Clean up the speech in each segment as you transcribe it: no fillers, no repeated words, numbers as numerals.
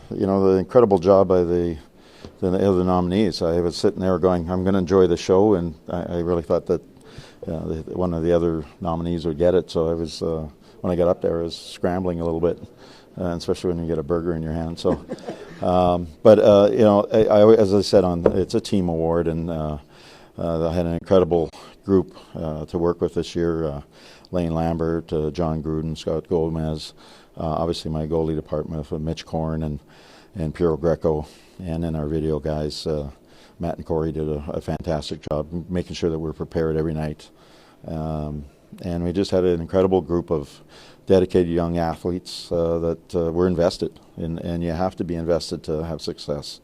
the incredible job by the nominees. I was sitting there going, I'm going to enjoy the show, and I really thought that one of the other nominees would get it. So I was, when I got up there, I was scrambling a little bit, especially when you get a burger in your hand. So, as I said, it's a team award, and I had an incredible group to work with this year. Lane Lambert, John Gruden, Scott Gomez, obviously my goalie department with Mitch Korn and Piero Greco, and then our video guys, Matt and Corey did a fantastic job making sure that we're prepared every night. And we just had an incredible group of dedicated young athletes that were invested, and you have to be invested to have success.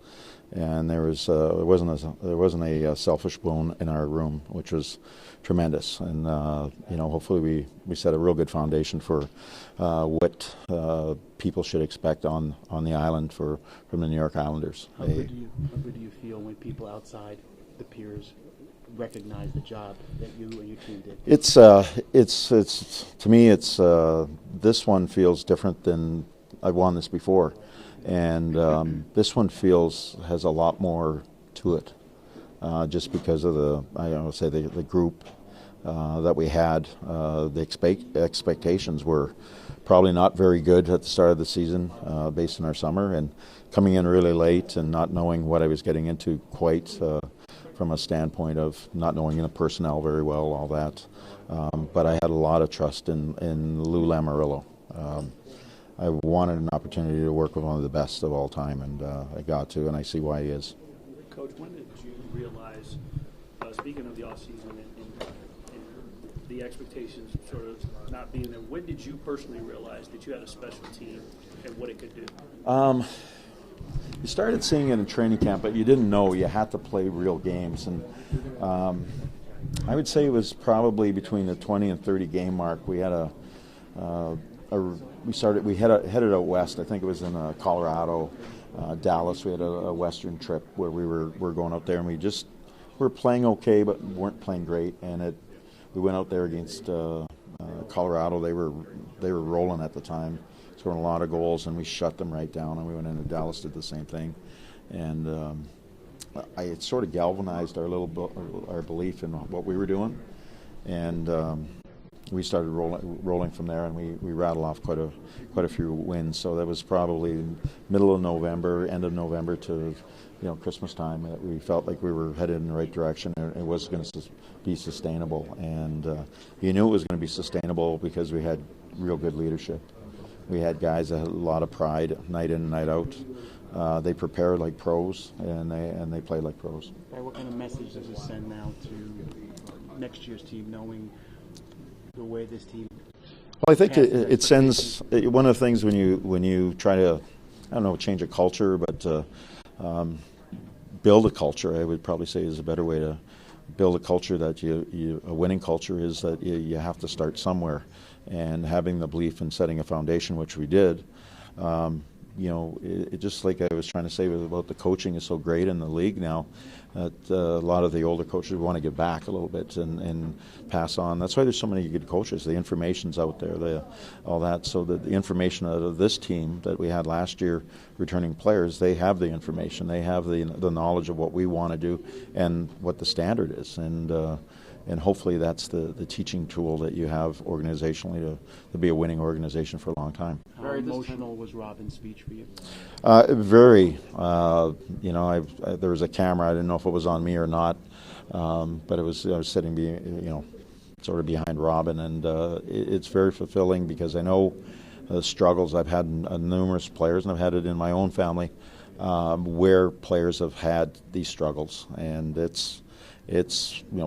And there wasn't a selfish bone in our room, which was tremendous. And hopefully we set a real good foundation for what people should expect on the island from the New York Islanders. How good do you feel when people outside the peers recognize the job that you and your team did? It's to me, this one feels different than I've won this before. And this one has a lot more to it, just because of the group that we had. The expectations were probably not very good at the start of the season, based on our summer, and coming in really late and not knowing what I was getting into quite, from a standpoint of not knowing the personnel very well, all that. But I had a lot of trust in Lou Lamoriello. I wanted an opportunity to work with one of the best of all time, and I got to, and I see why he is. Coach, when did you realize, speaking of the offseason and the expectations sort of not being there, when did you personally realize that you had a special team and what it could do? You started seeing it in training camp, but you didn't know you had to play real games. And I would say it was probably between the 20 and 30 game mark. We had we headed out west. I think it was in Colorado, Dallas. We had a western trip where we were going out there, and we were playing okay, but weren't playing great. And we went out there against Colorado. They were rolling at the time, scoring a lot of goals, and we shut them right down. And we went into Dallas, did the same thing, and it sort of galvanized our belief in what we were doing, and we started rolling from there, and we rattled off quite a few wins. So that was probably middle of November, end of November to Christmas time, that we felt like we were headed in the right direction, and it was going to be sustainable. And you knew it was going to be sustainable because we had real good leadership. We had guys that had a lot of pride, night in and night out. They prepared like pros, and they played like pros. What kind of message does it send now to next year's team, knowing the way this team? Well, I think it sends one of the things when you try to, I don't know, change a culture, but build a culture. I would probably say is a better way to build a culture. That a winning culture is that you have to start somewhere, and having the belief in setting a foundation, which we did. It just like I was trying to say about the coaching is so great in the league now that a lot of the older coaches want to give back a little bit and pass on. That's why there's so many good coaches. The information's out there, all that. So that the information out of this team that we had last year, returning players, they have the information. They have the knowledge of what we want to do and what the standard is. And hopefully that's the teaching tool that you have organizationally to be a winning organization for a long time. How emotional was Robin's speech for you? Very. There was a camera. I didn't know if it was on me or not, but I was sitting, sort of behind Robin, and it's very fulfilling because I know the struggles I've had in numerous players, and I've had it in my own family, where players have had these struggles, and it's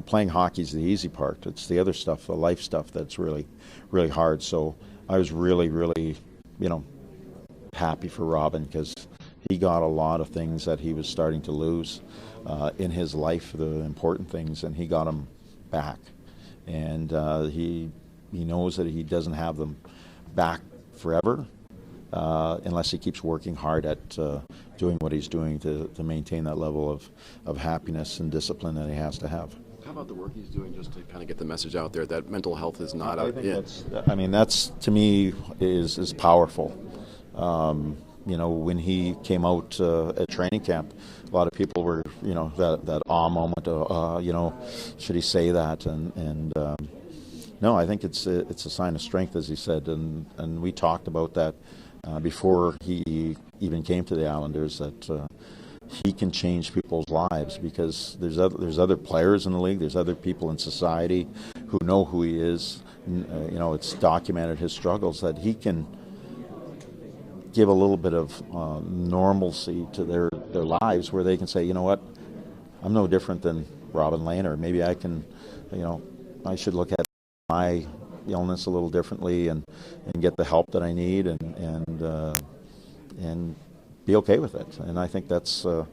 playing hockey is the easy part. It's the other stuff, the life stuff, that's really, really hard. So I was really, really, happy for Robin because he got a lot of things that he was starting to lose in his life, the important things, and he got them back. And he knows that he doesn't have them back forever unless he keeps working hard at doing what he's doing to maintain that level of happiness and discipline that he has to have. How about the work he's doing just to kind of get the message out there that mental health is not out? That's to me is powerful. when he came out at training camp, a lot of people were, that awe moment of, should he say that? And no, I think it's a sign of strength, as he said, and we talked about that before he even came to the Islanders, that he can change people's lives, because there's other players in the league, there's other people in society who know who he is. It's documented his struggles, that he can give a little bit of normalcy to their lives, where they can say, you know what, I'm no different than Robin Lehner. Maybe I can, I should look at my illness a little differently and get the help that I need and be okay with it. And I think that's when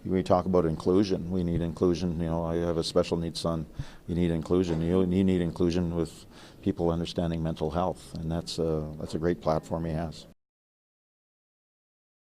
we talk about inclusion, we need inclusion. I have a special needs son. You need inclusion. You need inclusion with people understanding mental health, and that's a great platform he has.